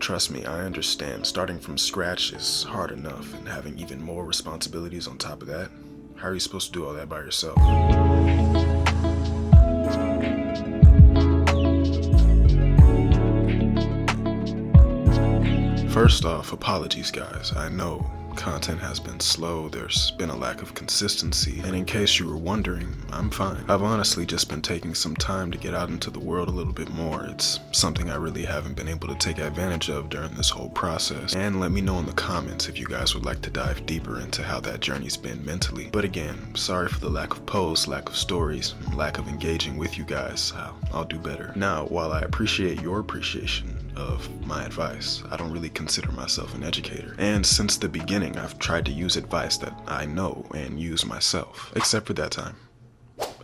Trust me, I understand. Starting from scratch is hard enough, and having even more responsibilities on top of that, how are you supposed to do all that by yourself? First off, apologies guys. I know content has been slow, there's been a lack of consistency, and in case you were wondering, I'm fine. I've honestly just been taking some time to get out into the world a little bit more. It's something I really haven't been able to take advantage of during this whole process. And let me know in the comments if you guys would like to dive deeper into how that journey's been mentally. But again, sorry for the lack of posts, lack of stories, lack of engaging with you guys. I'll do better. Now, while I appreciate your appreciation of my advice, I don't really consider myself an educator. And since the beginning, I've tried to use advice that I know and use myself, except for that time.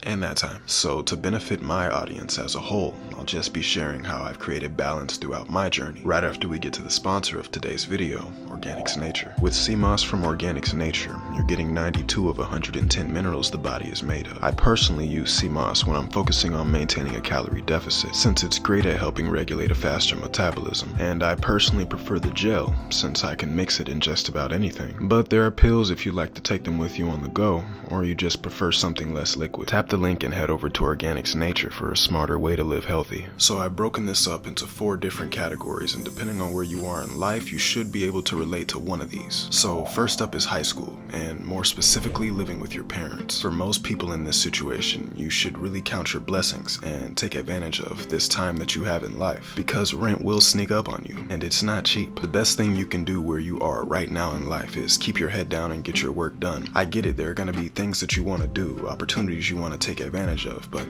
And that time. So to benefit my audience as a whole, I'll just be sharing how I've created balance throughout my journey, right after we get to the sponsor of today's video, Organics Nature. With sea moss from Organics Nature, you're getting 92 of 110 minerals the body is made of. I personally use sea moss when I'm focusing on maintaining a calorie deficit, since it's great at helping regulate a faster metabolism. And I personally prefer the gel, since I can mix it in just about anything. But there are pills if you like to take them with you on the go, or you just prefer something less liquid. Tap the link and head over to Organics Nature for a smarter way to live healthy. So I've broken this up into 4 different categories, and depending on where you are in life, you should be able to relate to one of these. So first up is high school, and more specifically living with your parents. For most people in this situation, you should really count your blessings and take advantage of this time that you have in life, because rent will sneak up on you, and it's not cheap. The best thing you can do where you are right now in life is keep your head down and get your work done. I get it, there are going to be things that you want to do, opportunities you want to take advantage of, but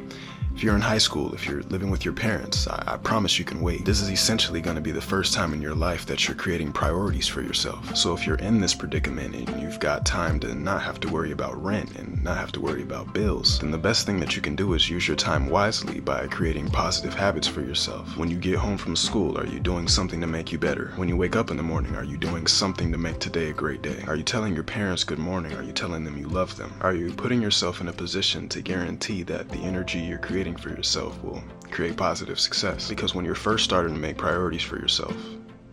if you're in high school, if you're living with your parents, I promise you can wait. This is essentially going to be the first time in your life that you're creating priorities for yourself. So if you're in this predicament and you've got time to not have to worry about rent and not have to worry about bills, then the best thing that you can do is use your time wisely by creating positive habits for yourself. When you get home from school, are you doing something to make you better? When you wake up in the morning, are you doing something to make today a great day? Are you telling your parents good morning? Are you telling them you love them? Are you putting yourself in a position to guarantee that the energy you're creating for yourself will create positive success? Because when you're first starting to make priorities for yourself,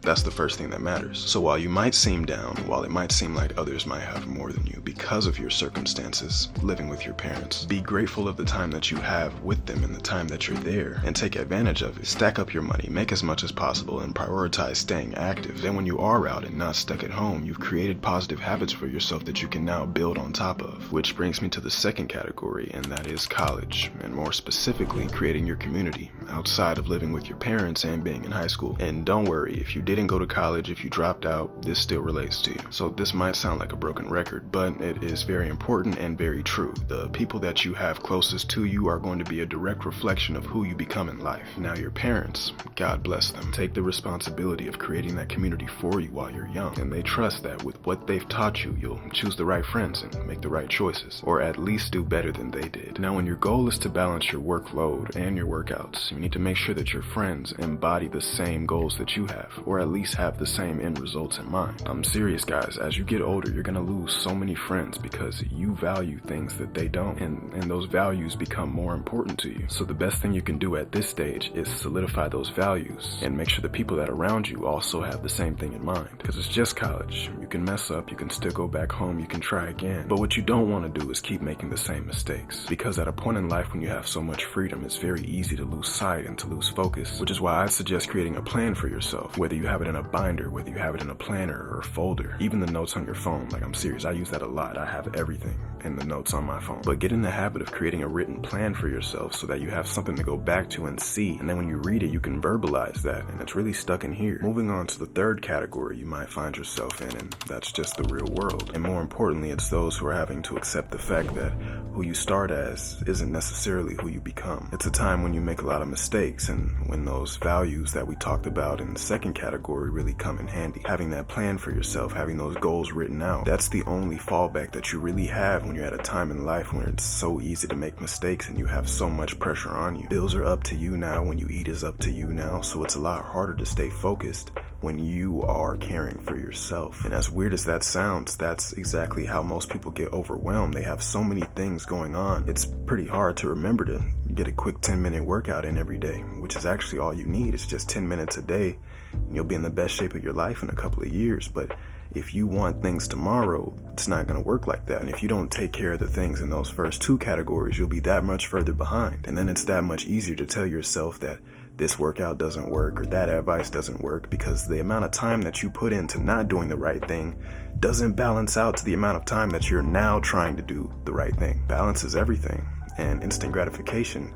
that's the first thing that matters. So while you might seem down, while it might seem like others might have more than you because of your circumstances living with your parents, be grateful of the time that you have with them and the time that you're there, and take advantage of it. Stack up your money, make as much as possible, and prioritize staying active. Then when you are out and not stuck at home, you've created positive habits for yourself that you can now build on top of. Which brings me to the second category, and that is college, and more specifically, creating your community outside of living with your parents and being in high school. And don't worry, if you didn't go to college, if you dropped out, this still relates to you. So this might sound like a broken record, but it is very important and very true. The people that you have closest to you are going to be a direct reflection of who you become in life. Now your parents, God bless them, take the responsibility of creating that community for you while you're young, and they trust that with what they've taught you, you'll choose the right friends and make the right choices, or at least do better than they did. Now when your goal is to balance your workload and your workouts, you need to make sure that your friends embody the same goals that you have, or at least have the same end results in mind. I'm serious guys, as you get older, you're gonna lose so many friends because you value things that they don't, and those values become more important to you. So the best thing you can do at this stage is solidify those values and make sure the people that are around you also have the same thing in mind, because it's just college. You can mess up, you can still go back home, you can try again, but what you don't want to do is keep making the same mistakes, because at a point in life when you have so much freedom, it's very easy to lose sight and to lose focus, which is why I suggest creating a plan for yourself, whether you have it in a binder, whether you have it in a planner or a folder, even the notes on your phone. Like, I'm serious, I use that a lot. I have everything in the notes on my phone. But get in the habit of creating a written plan for yourself so that you have something to go back to and see, and then when you read it, you can verbalize that, and it's really stuck in here. Moving on to the third category you might find yourself in, and that's just the real world. And more importantly, it's those who are having to accept the fact that who you start as isn't necessarily who you become. It's a time when you make a lot of mistakes, and when those values that we talked about in the second category really come in handy. Having that plan for yourself, having those goals written out, that's the only fallback that you really have when you're at a time in life when it's so easy to make mistakes and you have so much pressure on you. Bills are up to you now, when you eat is up to you now, so it's a lot harder to stay focused when you are caring for yourself. And as weird as that sounds, that's exactly how most people get overwhelmed. They have so many things going on, it's pretty hard to remember to get a quick 10-minute workout in every day, which is actually all you need. It's just 10 minutes a day, and you'll be in the best shape of your life in a couple of years. But if you want things tomorrow, it's not going to work like that. And if you don't take care of the things in those first two categories, you'll be that much further behind. And then it's that much easier to tell yourself that this workout doesn't work or that advice doesn't work, because the amount of time that you put into not doing the right thing doesn't balance out to the amount of time that you're now trying to do the right thing. Balance is everything, and instant gratification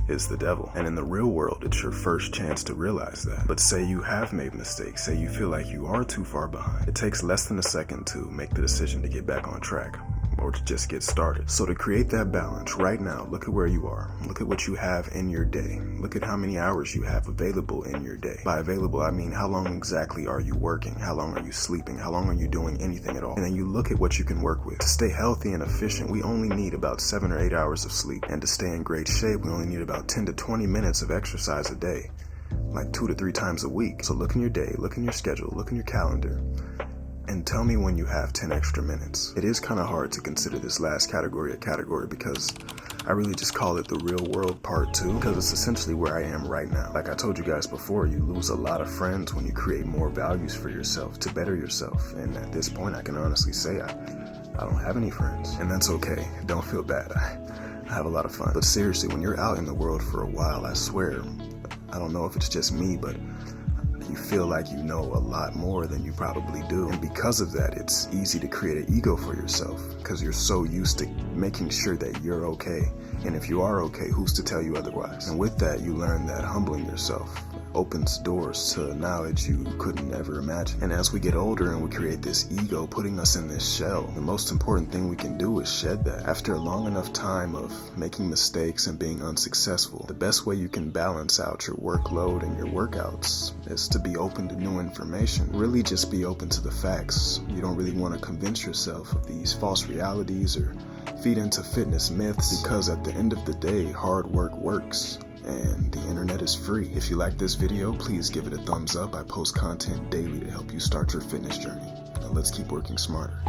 is the devil. And in the real world, it's your first chance to realize that. But say you have made mistakes, say you feel like you are too far behind. It takes less than a second to make the decision to get back on track, or to just get started. So to create that balance right now, look at where you are. Look at what you have in your day. Look at how many hours you have available in your day. By available, I mean how long exactly are you working? How long are you sleeping? How long are you doing anything at all? And then you look at what you can work with. To stay healthy and efficient, we only need about 7 or 8 hours of sleep. And to stay in great shape, we only need about 10 to 20 minutes of exercise a day, like 2 to 3 times a week. So look in your day, look in your schedule, look in your calendar, and tell me when you have 10 extra minutes. It is kind of hard to consider this last category a category, because I really just call it the real world part 2, because it's essentially where I am right now. Like I told you guys before, you lose a lot of friends when you create more values for yourself to better yourself. And at this point, I can honestly say I don't have any friends, and that's okay. Don't feel bad. I have a lot of fun. But seriously, when you're out in the world for a while, I swear, I don't know if it's just me, but you feel like you know a lot more than you probably do. And because of that, it's easy to create an ego for yourself, because you're so used to making sure that you're okay. And if you are okay, who's to tell you otherwise? And with that, you learn that humbling yourself opens doors to knowledge you couldn't ever imagine. And as we get older and we create this ego putting us in this shell, the most important thing we can do is shed that. After a long enough time of making mistakes and being unsuccessful, the best way you can balance out your workload and your workouts is to be open to new information. Really just be open to the facts. You don't really want to convince yourself of these false realities or feed into fitness myths, because at the end of the day, hard work works. And the internet is free. If you like this video, please give it a thumbs up. I post content daily to help you start your fitness journey. Now let's keep working smarter.